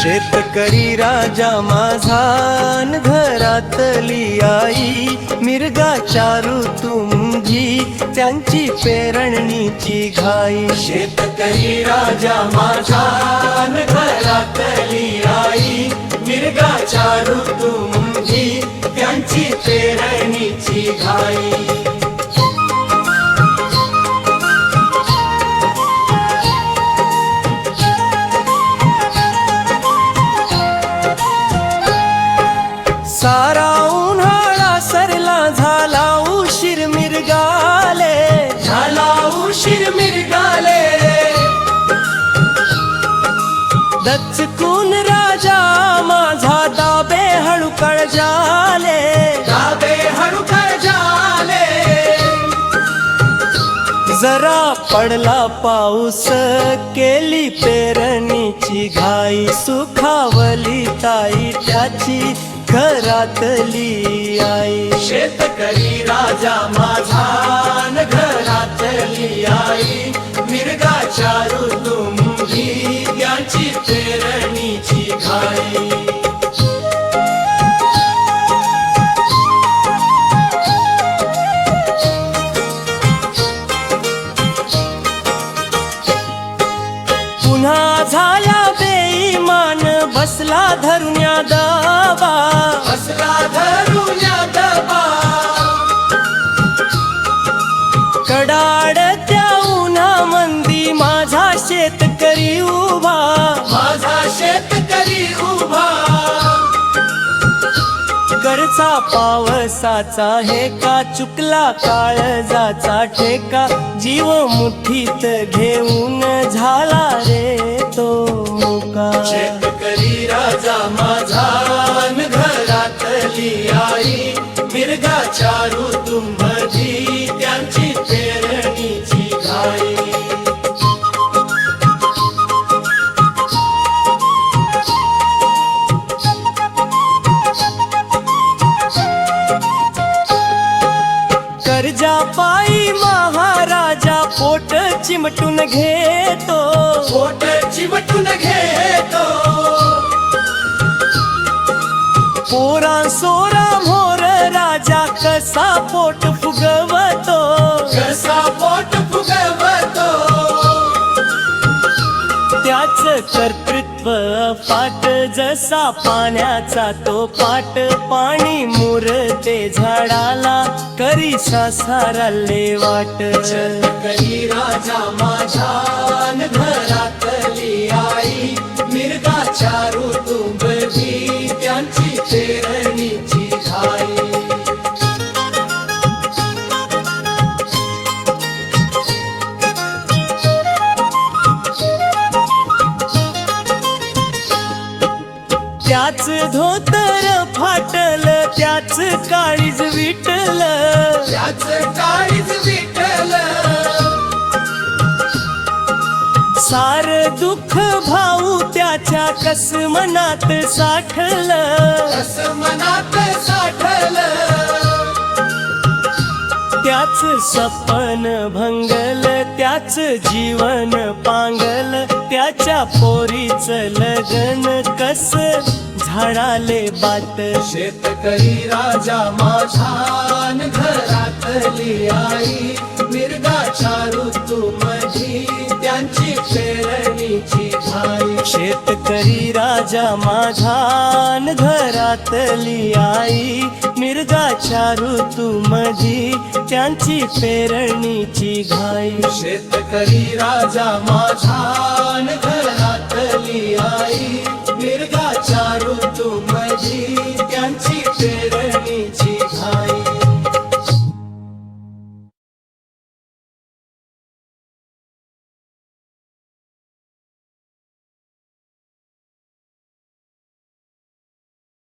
शेतकरी राजा माझा अन घरातली आई, मिरगाच्या ऋतुंगी त्यांची पेरणीची घाई. शेतकरी राजा माझा अन घरातली आई, मिरगाच्या ऋतुंगी त्यांची पेरणीची घाई. सारा उन्हाळा सरला झाला उशीर मिरगाले, झाला उशीर मिरगाले. दचकून राजा माझा दाबे हळू कळजाले, दाबे हळू कळजाले. जरा पडला पाऊस केली पेरणीची घाई, सुखावली ताई त्याची घरातली आई. शेतकरी राजा माझा अन घरातली आई, मिरगाच्या ऋतुंगी त्यांची पेरणीची घाई. पुन्हा झाला बेईमान बसला धरुण्या दबा, बसला धरुण्या दबा. कडाडत्या उन्हामंदी माझा शेतकरी उभा, माझा शेतकरी उभा. करचा पावसाचा हे का चुकला काळजाचा ठेका, जीव मुठीत घेऊन झाला रे तो मुका. शेतकरी राजा माझा अन घरातली आई, मिरगाच्या ऋतुंमधी त्यांची पेरणीची घाई. कर्जा पायी महाराजा पोट चिमटून घेतो, पोट चिमटून घेतो. पोरा सोरा मोर राजा कसा पोट फुगवतो, कसा पोट फुगवतो. त्याच कर्तृत्व पाट जसा पाण्याचा तो पाट, पाणी मुरते झाडाला करी सासाराले वाट. शेतकरी राजा माझा अन घरातली आई, मिरगाच्या ऋतुंमधी त्यांची पेरणीची घाई. त्याच धोतर फाटल त्याच काळीज विटल, त्याच काळीज विटल. सार दुःख भाऊ त्याच्या कस मनात साठल, कस मनात साठल. त्याच सपन भंगल त्याच जीवन पांगल, त्याच्या पोरीच लगन कस झाडाले बात. शेतकरी राजा माझा अन घरातली आई, मिरगाच्या ऋतुंमधी त्यांची पेरणीची घाई. शेतकरी राजा माझा अन घरातली आई, मिरगाच्या ऋतुंमधी त्यांची पेरणीची घाई. शेतकरी राजा माझा अन घरातली आई, मिरगाच्या ऋतुंमधी